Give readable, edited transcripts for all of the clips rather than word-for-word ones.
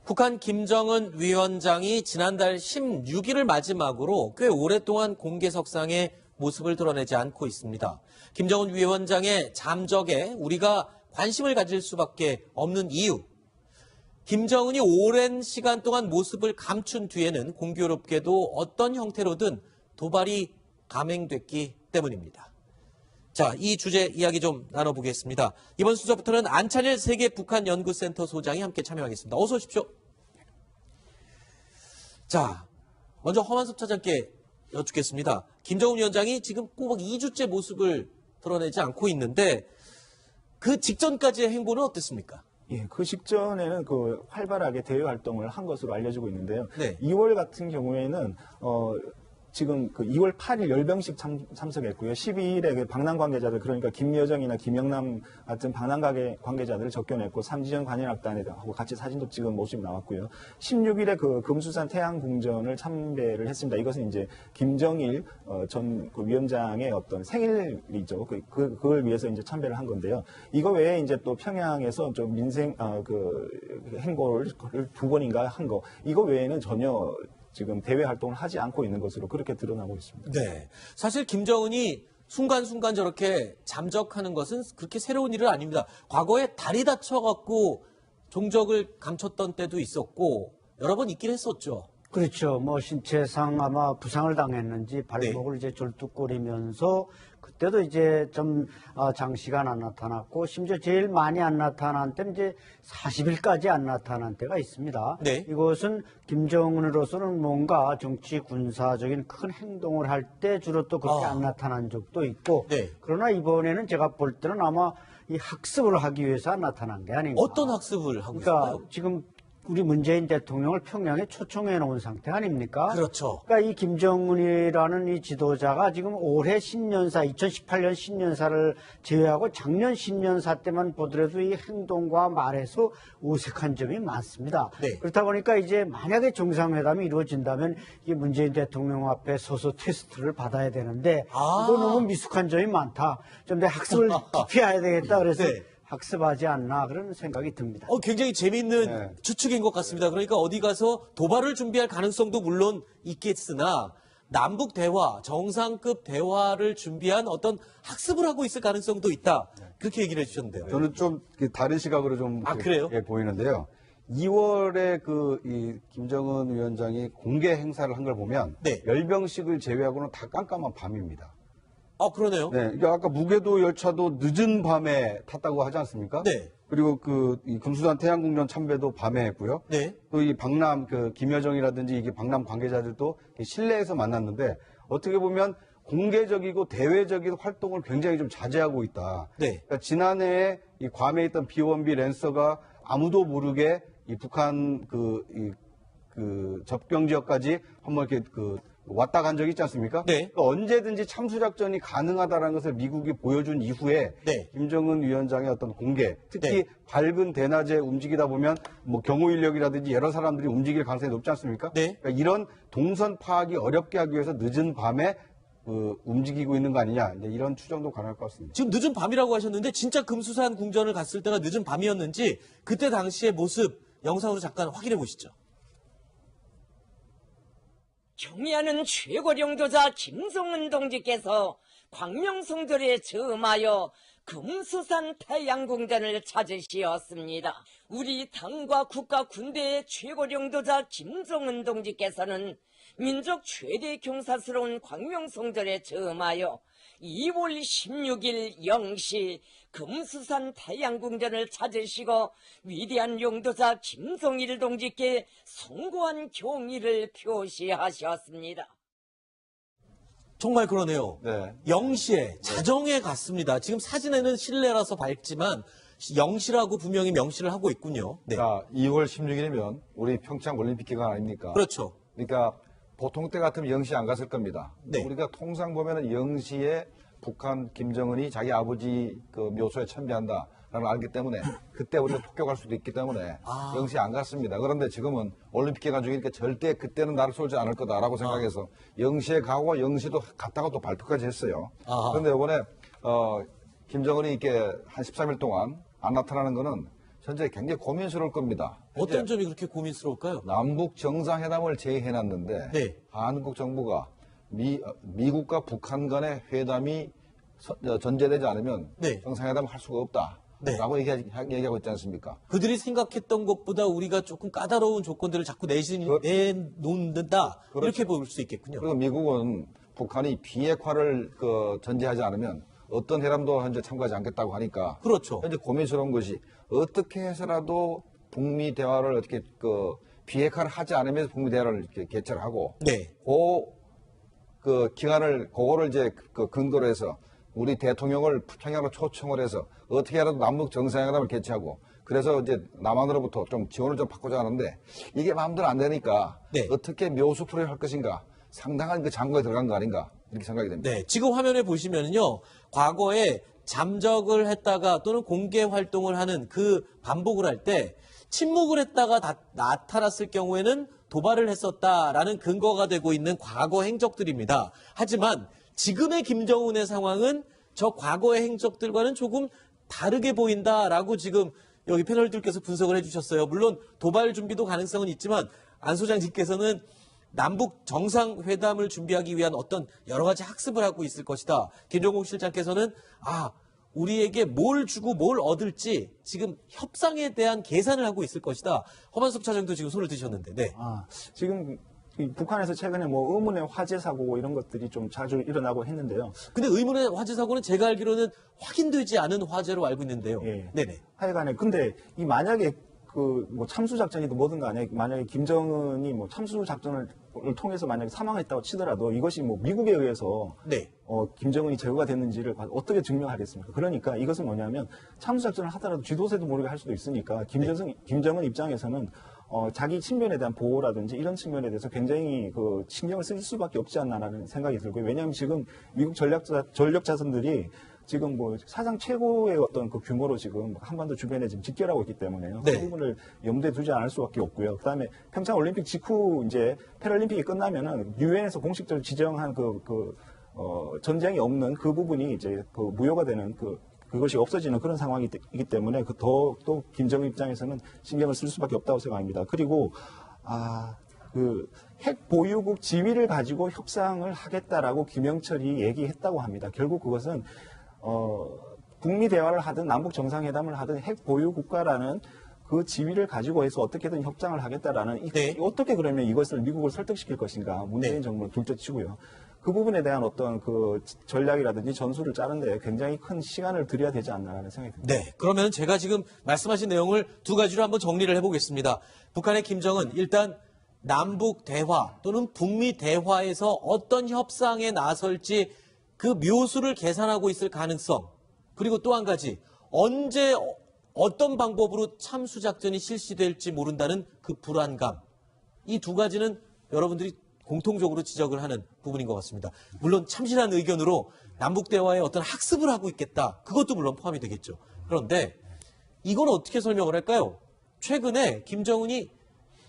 북한 김정은 위원장이 지난달 16일을 마지막으로 꽤 오랫동안 공개석상에 모습을 드러내지 않고 있습니다. 김정은 위원장의 잠적에 우리가 관심을 가질 수밖에 없는 이유. 김정은이 오랜 시간 동안 모습을 감춘 뒤에는 공교롭게도 어떤 형태로든 도발이 감행됐기 때문입니다. 자, 이 주제 이야기 좀 나눠보겠습니다. 이번 순서부터는 안찬일 세계 북한연구센터 소장이 함께 참여하겠습니다. 어서 오십시오. 자, 먼저 허만섭 차장께 여쭙겠습니다. 김정은 위원장이 지금 꼬박 2주째 모습을 드러내지 않고 있는데 그 직전까지의 행보는 어땠습니까? 예, 그 직전에는 활발하게 대외 활동을 한 것으로 알려지고 있는데요. 네. 2월 같은 경우에는 지금 2월 8일 열병식 참석했고요. 12일에 방남 관계자들, 그러니까 김여정이나 김영남 같은 방남 관계자들을 접견했고, 삼지연 관현악단하고 같이 사진도 찍은 모습이 나왔고요. 16일에 금수산 태양궁전을 참배를 했습니다. 이것은 이제 김정일 전 위원장의 어떤 생일이죠. 그걸 위해서 이제 참배를 한 건데요. 이거 외에 이제 또 평양에서 좀 민생 행보를 2번인가 한 거, 이거 외에는 전혀 지금 대외 활동을 하지 않고 있는 것으로 그렇게 드러나고 있습니다. 네. 사실 김정은이 순간순간 저렇게 잠적하는 것은 그렇게 새로운 일은 아닙니다. 과거에 다리 다쳐갖고 종적을 감췄던 때도 있었고 여러 번 있긴 했었죠. 그렇죠. 신체상 아마 부상을 당했는지 발목을 이제 졸뚝거리면서 그때도 이제 좀 장시간 안 나타났고 심지어 제일 많이 안 나타난 때는 이제 40일까지 안 나타난 때가 있습니다. 네. 이것은 김정은으로서는 뭔가 정치 군사적인 큰 행동을 할 때 주로 또 그렇게 안 나타난 적도 있고 네. 그러나 이번에는 제가 볼 때는 아마 이 학습을 하기 위해서 안 나타난 게 아닌가. 어떤 학습을 하고 그러니까 있을까요? 지금 우리 문재인 대통령을 평양에 초청해 놓은 상태 아닙니까? 그렇죠. 그러니까 이 김정은이라는 이 지도자가 지금 올해 신년사, 2018년 신년사를 제외하고 작년 신년사 때만 보더라도 이 행동과 말에서 어색한 점이 많습니다. 네. 그렇다 보니까 이제 만약에 정상회담이 이루어진다면 이 문재인 대통령 앞에 서서 테스트를 받아야 되는데 이거 너무 미숙한 점이 많다. 좀 더 학습을 깊이 해야 되겠다. 그래서 네. 학습하지 않나 그런 생각이 듭니다. 굉장히 재미있는 추측인 것 같습니다. 그러니까 어디 가서 도발을 준비할 가능성도 물론 있겠으나 남북 대화, 정상급 대화를 준비한 어떤 학습을 하고 있을 가능성도 있다. 그렇게 얘기를 해주셨는데요. 저는 좀 다른 시각으로 좀 그래요? 보이는데요. 2월에 이 김정은 위원장이 공개 행사를 한 걸 보면 네. 열병식을 제외하고는 다 깜깜한 밤입니다. 그러네요. 네, 그러니까 아까 무계도 열차도 늦은 밤에 탔다고 하지 않습니까? 네. 그리고 이 금수산 태양궁전 참배도 밤에 했고요. 네. 또 이 방남 김여정이라든지 이게 방남 관계자들도 실내에서 만났는데 어떻게 보면 공개적이고 대외적인 활동을 굉장히 좀 자제하고 있다. 네. 그러니까 지난해에 이 괌에 있던 B1B 랜서가 아무도 모르게 이 북한 접경 지역까지 한번 이렇게 왔다 간 적이 있지 않습니까? 네. 그러니까 언제든지 참수작전이 가능하다는 것을 미국이 보여준 이후에 네. 김정은 위원장의 어떤 공개, 특히 네. 밝은 대낮에 움직이다 보면 경호 인력이라든지 여러 사람들이 움직일 가능성이 높지 않습니까? 네. 그러니까 이런 동선 파악이 어렵게 하기 위해서 늦은 밤에 움직이고 있는 거 아니냐, 이제 이런 추정도 가능할 것 같습니다. 지금 늦은 밤이라고 하셨는데 진짜 금수산 궁전을 갔을 때가 늦은 밤이었는지 그때 당시의 모습 영상으로 잠깐 확인해 보시죠. 경의하는 최고령도자 김정은 동지께서 광명성들에 점하여 금수산 태양궁전을 찾으시었습니다. 우리 당과 국가 군대의 최고령도자 김정은 동지께서는 민족 최대 경사스러운 광명성전에 점하여 2월 16일 0시 금수산 태양궁전을 찾으시고 위대한 용도자 김정일 동지께 숭고한 경의를 표시하셨습니다. 정말 그러네요. 네. 0시에 자정에 갔습니다. 지금 사진에는 실내라서 밝지만 0시라고 분명히 명시를 하고 있군요. 네. 자, 2월 16일이면 우리 평창 올림픽 기간 아닙니까? 그렇죠. 그러니까 보통 때 같으면 0시 안 갔을 겁니다. 네. 우리가 통상 보면은 0시에 북한 김정은이 자기 아버지 묘소에 참배한다라는 걸 알기 때문에 그때 우리가 폭격할 수도 있기 때문에 0시 안 갔습니다. 그런데 지금은 올림픽 기간 중이니까 절대 그때는 나를 쏠지 않을 거다라고 생각해서 0시에 가고 0시도 갔다가 또 발표까지 했어요. 그런데 이번에 김정은이 이렇게 한 13일 동안 안 나타나는 거는 현재 굉장히 고민스러울 겁니다. 어떤 점이 그렇게 고민스러울까요? 남북 정상회담을 제의해놨는데 네. 한국 정부가 미국과 북한 간의 회담이 전제되지 않으면 네. 정상회담을 할 수가 없다라고 얘기하고 있지 않습니까? 그들이 생각했던 것보다 우리가 조금 까다로운 조건들을 자꾸 내놓는다. 그렇죠. 이렇게 볼 수 있겠군요. 그리고 미국은 북한이 비핵화를 전제하지 않으면 어떤 회담도 현재 참가하지 않겠다고 하니까 그렇죠. 현재 고민스러운 것이 어떻게 해서라도 북미 대화를 어떻게 비핵화를 하지 않으면서 북미 대화를 이렇게 개최를 하고 네. 그거를 이제 근거로 해서 우리 대통령을 평양으로 초청을 해서 어떻게 해라도 남북 정상회담을 개최하고 그래서 이제 남한으로부터 좀 지원을 좀 받고자 하는데 이게 마음대로 안 되니까 네. 어떻게 묘수 풀이를 할 것인가 상당한 그 장고에 들어간 거 아닌가 이렇게 생각이 됩니다. 네, 지금 화면에 보시면은요, 과거에 잠적을 했다가 또는 공개 활동을 하는 그 반복을 할 때 침묵을 했다가 나타났을 경우에는 도발을 했었다라는 근거가 되고 있는 과거 행적들입니다. 하지만 지금의 김정은의 상황은 저 과거의 행적들과는 조금 다르게 보인다라고 지금 여기 패널들께서 분석을 해주셨어요. 물론 도발 준비도 가능성은 있지만 안 소장님께서는 남북 정상회담을 준비하기 위한 어떤 여러 가지 학습을 하고 있을 것이다. 김종국 실장께서는 우리에게 뭘 주고 뭘 얻을지 지금 협상에 대한 계산을 하고 있을 것이다. 허만숙 차장도 지금 손을 드셨는데. 네. 지금 이 북한에서 최근에 뭐 의문의 화재 사고 이런 것들이 좀 자주 일어나고 했는데요. 근데 의문의 화재 사고는 제가 알기로는 확인되지 않은 화재로 알고 있는데요. 예. 네네. 하여간에 근데 이 만약에 뭐 참수 작전이든 뭐든 간에 만약에 김정은이 뭐 참수 작전을 통해서 만약에 사망했다고 치더라도 이것이 뭐 미국에 의해서 네. 김정은이 제거가 됐는지를 어떻게 증명하겠습니까? 그러니까 이것은 뭐냐면 참수 작전을 하더라도 쥐도새도 모르게 할 수도 있으니까 김정은 입장에서는 자기 친면에 대한 보호라든지 이런 측면에 대해서 굉장히 신경을 쓸 수밖에 없지 않나라는 생각이 들고요. 왜냐하면 지금 미국 전력 자산들이 지금 뭐 사상 최고의 어떤 그 규모로 지금 한반도 주변에 지금 집결하고 있기 때문에요. 네. 그 부분을 염두에 두지 않을 수밖에 없고요. 그다음에 평창 올림픽 직후 이제 패럴림픽이 끝나면은 유엔에서 공식적으로 지정한 전쟁이 없는 그 부분이 이제 무효가 되는 그것이 없어지는 그런 상황이기 때문에 또 김정은 입장에서는 신경을 쓸 수밖에 없다고 생각합니다. 그리고 핵 보유국 지위를 가지고 협상을 하겠다라고 김영철이 얘기했다고 합니다. 결국 그것은 북미 대화를 하든 남북 정상회담을 하든 핵 보유 국가라는 그 지위를 가지고 해서 어떻게든 협상을 하겠다라는 네. 어떻게 그러면 이것을 미국을 설득시킬 것인가 문재인 네. 정부는 둘째치고요. 그 부분에 대한 어떤 그 전략이라든지 전술을 짜는데 굉장히 큰 시간을 들여야 되지 않나라는 생각이 듭니다. 네. 그러면 제가 지금 말씀하신 내용을 두 가지로 한번 정리를 해보겠습니다. 북한의 김정은 일단 남북 대화 또는 북미 대화에서 어떤 협상에 나설지 그 묘수를 계산하고 있을 가능성, 그리고 또 한 가지 언제 어떤 방법으로 참수작전이 실시될지 모른다는 그 불안감, 이 두 가지는 여러분들이 공통적으로 지적을 하는 부분인 것 같습니다. 물론 참신한 의견으로 남북대화에 어떤 학습을 하고 있겠다, 그것도 물론 포함이 되겠죠. 그런데 이건 어떻게 설명을 할까요? 최근에 김정은이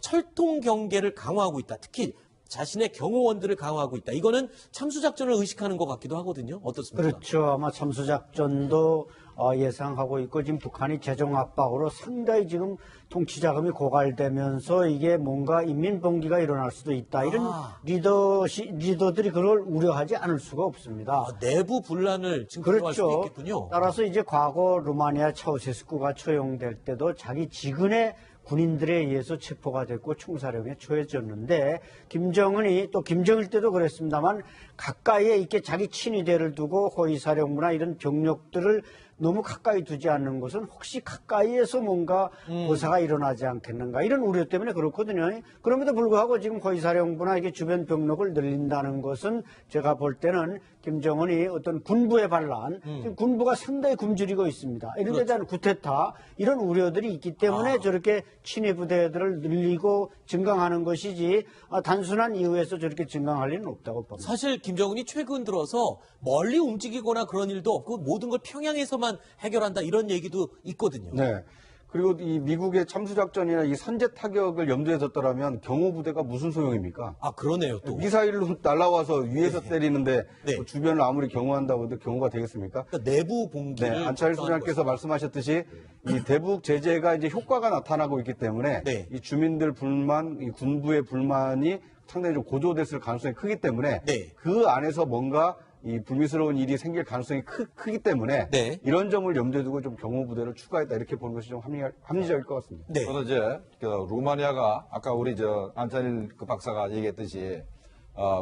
철통 경계를 강화하고 있다. 특히 자신의 경호원들을 강화하고 있다. 이거는 참수작전을 의식하는 것 같기도 하거든요. 어떻습니까? 그렇죠. 아마 참수작전도 예상하고 있고 지금 북한이 재정 압박으로 상당히 지금 통치 자금이 고갈되면서 이게 뭔가 인민봉기가 일어날 수도 있다. 이런 리더들이 그걸 우려하지 않을 수가 없습니다. 내부 분란을 지금 걱정할 수도 그렇죠. 있겠군요. 따라서 이제 과거 루마니아 차우세스쿠가 처형될 때도 자기 지근의 군인들에 의해서 체포가 됐고 총사령에 처해졌는데 김정은이 또 김정일 때도 그랬습니다만 가까이에 이렇게 자기 친위대를 두고 호위사령부나 이런 병력들을 너무 가까이 두지 않는 것은 혹시 가까이에서 뭔가 의사가 일어나지 않겠는가 이런 우려 때문에 그렇거든요. 그럼에도 불구하고 지금 호위사령부나 이게 주변 병력을 늘린다는 것은 제가 볼 때는 김정은이 어떤 군부의 반란, 지금 군부가 상당히 굶주리고 있습니다. 이런 데 대한 구테타 이런 우려들이 있기 때문에 저렇게 친위 부대들을 늘리고 증강하는 것이지 단순한 이유에서 저렇게 증강할 리는 없다고 봅니다. 사실 김정은이 최근 들어서 멀리 움직이거나 그런 일도 없고 모든 걸 평양에서만 해결한다 이런 얘기도 있거든요. 네. 그리고 이 미국의 참수작전이나 이 선제 타격을 염두에 뒀더라면 경호부대가 무슨 소용입니까? 아, 그러네요, 또. 미사일로 날아와서 위에서 때리는데 네. 뭐 주변을 아무리 경호한다고 해도 경호가 되겠습니까? 그러니까 내부 봉기를 네, 안철 걱정하는 소장께서 말씀하셨듯이 이 대북 제재가 이제 효과가 나타나고 있기 때문에 네. 이 주민들 불만, 이 군부의 불만이 상당히 좀 고조됐을 가능성이 크기 때문에 네. 그 안에서 뭔가 이 불미스러운 일이 생길 가능성이 크기 때문에 네. 이런 점을 염두에 두고 좀 경호부대를 추가했다 이렇게 보는 것이 좀 합리적일 것 같습니다. 네. 저는 이제 그 루마니아가 아까 우리 안찬일 그 박사가 얘기했듯이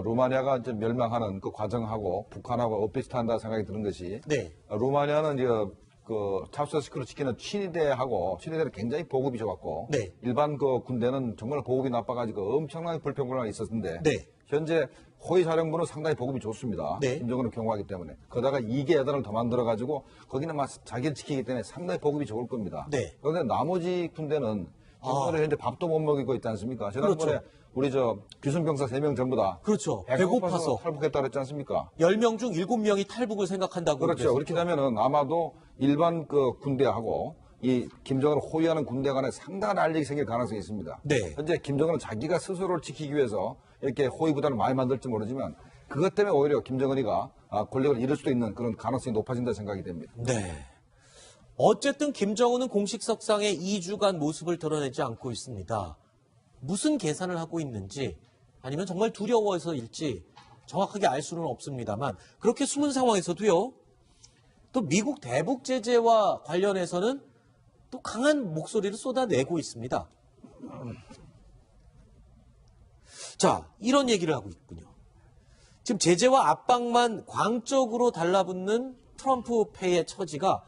루마니아가 이제 멸망하는 그 과정하고 북한하고 엇비슷한다 생각이 드는 것이 네. 루마니아는 이제 그 차우세스크를 지키는 친위대는 굉장히 보급이 좋았고 네. 일반 그 군대는 정말 보급이 나빠가지고 엄청난 불평불만이 있었는데 네. 현재 호위사령부는 상당히 보급이 좋습니다. 네. 김정은을 경호하기 때문에. 그러다가 2개 여단을 더 만들어가지고 거기는 막 자기를 지키기 때문에 상당히 보급이 좋을 겁니다. 네. 그런데 나머지 군대는 정말 현재 밥도 못 먹이고 있지 않습니까? 지난번에 그렇죠. 우리 기순병사 3명 전부 다 그렇죠. 배가 배고파서 고파서 탈북했다 그랬지 않습니까? 10명 중 7명이 탈북을 생각한다고. 그렇죠. 그랬었죠. 그렇게 되면은 아마도 일반 그 군대하고 이 김정은을 호위하는 군대 간에 상당한 알력이 생길 가능성이 있습니다. 네. 현재 김정은은 자기가 스스로를 지키기 위해서 이렇게 호위부단을 많이 만들지 모르지만 그것 때문에 오히려 김정은이가 권력을 잃을 수도 있는 그런 가능성이 높아진다 생각이 됩니다. 네. 어쨌든 김정은은 공식 석상에 2주간 모습을 드러내지 않고 있습니다. 무슨 계산을 하고 있는지 아니면 정말 두려워서일지 정확하게 알 수는 없습니다만 그렇게 숨은 상황에서도요. 또 미국 대북 제재와 관련해서는 또 강한 목소리를 쏟아내고 있습니다. 자, 이런 얘기를 하고 있군요. 지금 제재와 압박만 광적으로 달라붙는 트럼프 패의 처지가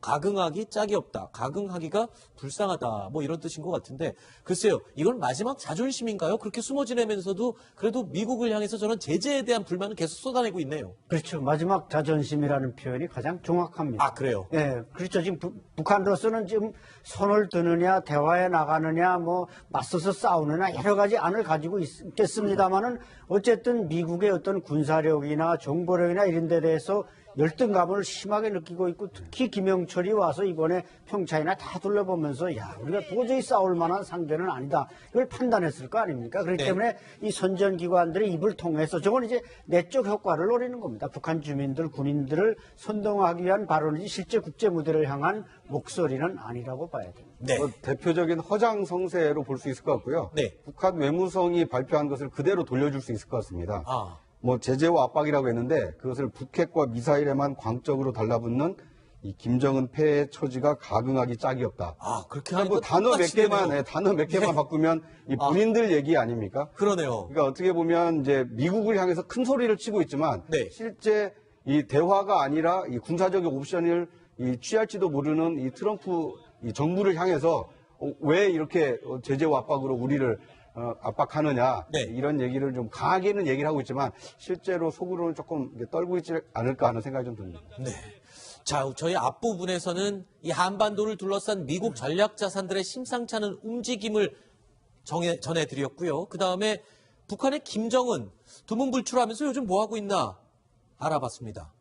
각응하기 짝이 없다. 각응하기가 불쌍하다. 뭐 이런 뜻인 것 같은데 글쎄요. 이건 마지막 자존심인가요? 그렇게 숨어 지내면서도 그래도 미국을 향해서 저는 제재에 대한 불만을 계속 쏟아내고 있네요. 그렇죠. 마지막 자존심이라는 표현이 가장 정확합니다. 아, 그래요? 예, 그렇죠. 지금 북한으로서는 지금 손을 드느냐, 대화에 나가느냐, 뭐 맞서서 싸우느냐 여러 가지 안을 가지고 있겠습니다만은 어쨌든 미국의 어떤 군사력이나 정보력이나 이런 데 대해서 열등감을 심하게 느끼고 있고 특히 김영철이 와서 이번에 평창이나 다 둘러보면서 야, 우리가 도저히 싸울 만한 상대는 아니다. 이걸 판단했을 거 아닙니까? 그렇기 네. 때문에 이 선전기관들의 입을 통해서 저건 이제 내적 효과를 노리는 겁니다. 북한 주민들, 군인들을 선동하기 위한 발언이지 실제 국제 무대를 향한 목소리는 아니라고 봐야 됩니다. 네. 대표적인 허장성세로 볼 수 있을 것 같고요. 네. 북한 외무성이 발표한 것을 그대로 돌려줄 수 있을 것 같습니다. 아, 뭐 제재와 압박이라고 했는데 그것을 북핵과 미사일에만 광적으로 달라붙는 이 김정은 패의 처지가 각응하기 짝이 없다. 아 그렇게 뭐 하니까 단어 몇 똑같이 개만, 되네요. 단어 몇 개만 네. 바꾸면 이 본인들 얘기 아닙니까? 그러네요. 그러니까 어떻게 보면 이제 미국을 향해서 큰 소리를 치고 있지만 네. 실제 이 대화가 아니라 이 군사적인 옵션을 취할지도 모르는 이 트럼프 이 정부를 향해서 왜 이렇게 제재와 압박으로 우리를 압박하느냐 네. 이런 얘기를 좀 강하게는 얘기를 하고 있지만 실제로 속으로는 조금 떨고 있지 않을까 하는 생각이 좀 듭니다. 네. 자, 저희 앞부분에서는 이 한반도를 둘러싼 미국 전략 자산들의 심상치 않은 움직임을 전해드렸고요. 그 다음에 북한의 김정은 두문불출하면서 요즘 뭐 하고 있나 알아봤습니다.